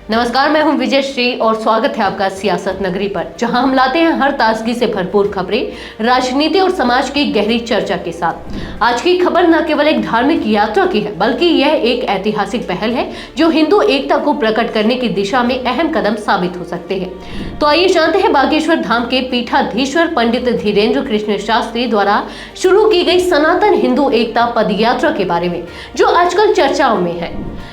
नमस्कार, मैं हूं विजय श्री और स्वागत है आपका सियासत नगरी पर, जहां हम लाते हैं हर ताजगी से भरपूर खबरें, राजनीति और समाज की गहरी चर्चा के साथ। आज की खबर न केवल एक धार्मिक यात्रा की है, बल्कि यह एक ऐतिहासिक पहल है जो हिंदू एकता को प्रकट करने की दिशा में अहम कदम साबित हो सकते हैं। तो आइए जानते हैं बागेश्वर धाम के पीठाधीश्वर पंडित धीरेन्द्र कृष्ण शास्त्री द्वारा शुरू की गई सनातन हिंदू एकता पद यात्रा के बारे में, जो आजकल चर्चाओं में है।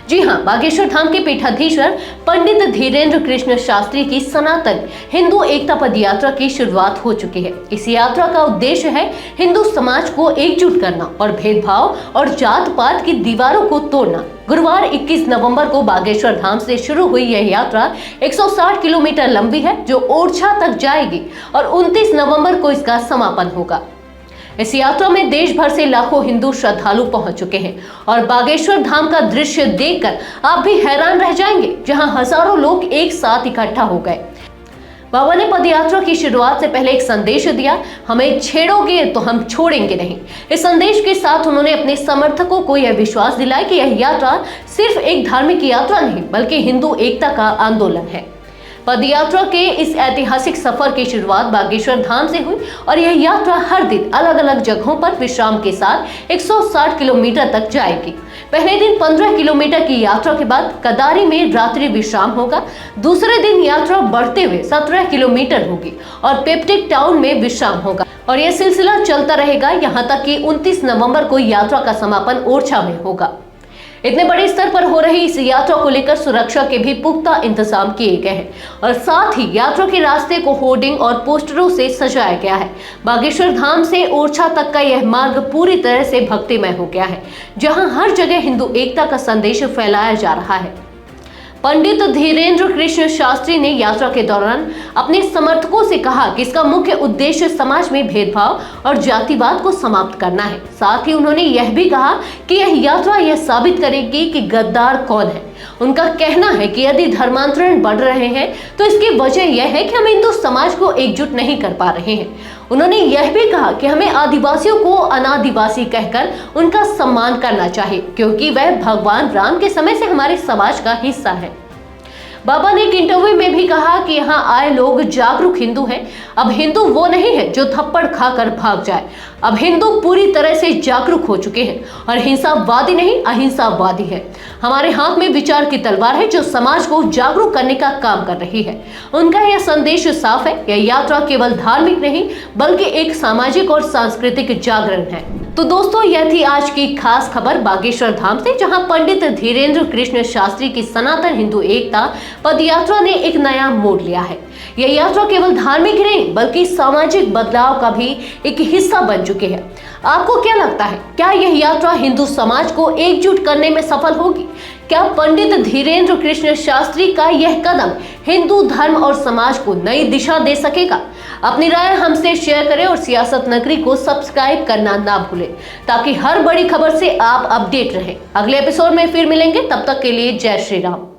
जी हाँ, बागेश्वर धाम के पीठाधीश्वर पंडित धीरेन्द्र कृष्ण शास्त्री की सनातन हिंदू एकता पद यात्रा की शुरुआत हो चुकी है। इस यात्रा का उद्देश्य है हिंदू समाज को एकजुट करना और भेदभाव और जात पात की दीवारों को तोड़ना। गुरुवार 21 नवंबर को बागेश्वर धाम से शुरू हुई यह यात्रा 160 किलोमीटर लंबी है, जो ओरछा तक जाएगी और 29 नवंबर को इसका समापन होगा। इस यात्रा में देश भर से लाखों हिंदू श्रद्धालु पहुंच चुके हैं और बागेश्वर धाम का दृश्य देखकर आप भी हैरान रह जाएंगे, जहां हजारों लोग एक साथ इकट्ठा हो गए। बाबा ने पदयात्रा की शुरुआत से पहले एक संदेश दिया, हमें छेड़ोगे तो हम छोड़ेंगे नहीं। इस संदेश के साथ उन्होंने अपने समर्थकों को यह विश्वास दिलाया कि यह यात्रा सिर्फ एक धार्मिक यात्रा नहीं, बल्कि हिंदू एकता का आंदोलन है। पदयात्रा के इस ऐतिहासिक सफर की शुरुआत बागेश्वर धाम से हुई और यह यात्रा हर दिन अलग अलग जगहों पर विश्राम के साथ 160 किलोमीटर तक जाएगी। पहले दिन 15 किलोमीटर की यात्रा के बाद कदारी में रात्रि विश्राम होगा। दूसरे दिन यात्रा बढ़ते हुए 17 किलोमीटर होगी और पेप्टिक टाउन में विश्राम होगा और यह सिलसिला चलता रहेगा यहाँ तक कि 29 नवंबर को यात्रा का समापन ओरछा में होगा। इतने बड़े स्तर पर हो रही इस यात्रा को लेकर सुरक्षा के भी पुख्ता इंतजाम किए गए हैं और साथ ही यात्रा के रास्ते को होर्डिंग और पोस्टरों से सजाया गया है। बागेश्वर धाम से ओरछा तक का यह मार्ग पूरी तरह से भक्तिमय हो गया है, जहां हर जगह हिंदू एकता का संदेश फैलाया जा रहा है। पंडित धीरेन्द्र कृष्ण शास्त्री ने यात्रा के दौरान अपने समर्थकों से कहा कि इसका मुख्य उद्देश्य समाज में भेदभाव और जातिवाद को समाप्त करना है। साथ ही उन्होंने यह भी कहा कि यह यात्रा यह साबित करेगी कि गद्दार कौन है। उनका कहना है कि यदि धर्मांतरण बढ़ रहे हैं तो इसकी वजह यह है कि हम हिंदू समाज को एकजुट नहीं कर पा रहे हैं। उन्होंने यह भी कहा कि हमें आदिवासियों को अनादिवासी कहकर उनका सम्मान करना चाहिए, क्योंकि वह भगवान राम के समय से हमारे समाज का हिस्सा है। बाबा ने एक इंटरव्यू में भी कहा कि यहाँ आए लोग जागरूक हिंदू हैं। अब हिंदू वो नहीं है जो थप्पड़ खाकर भाग जाए। अब हिंदू पूरी तरह से जागरूक हो चुके हैं और हिंसावादी नहीं, अहिंसावादी है। हमारे हाथ में विचार की तलवार है जो समाज को जागरूक करने का काम कर रही है। उनका यह संदेश साफ है, यह यात्रा केवल धार्मिक नहीं बल्कि एक सामाजिक और सांस्कृतिक जागरण है। तो दोस्तों, यह थी आज की खास खबर बागेश्वर धाम से, जहां पंडित धीरेन्द्र कृष्ण शास्त्री की सनातन हिंदू एकता पदयात्रा ने एक नया मोड़ लिया है। यह यात्रा केवल धार्मिक नहीं बल्कि सामाजिक बदलाव का भी एक हिस्सा बन चुकी है। आपको क्या लगता है, क्या यह यात्रा हिंदू समाज को एकजुट करने में सफल होगी? क्या पंडित धीरेन्द्र कृष्ण शास्त्री का यह कदम हिंदू धर्म और समाज को नई दिशा दे सकेगा? अपनी राय हमसे शेयर करें और सियासत नगरी को सब्सक्राइब करना ना भूलें, ताकि हर बड़ी खबर से आप अपडेट रहें। अगले एपिसोड में फिर मिलेंगे, तब तक के लिए जय श्री राम।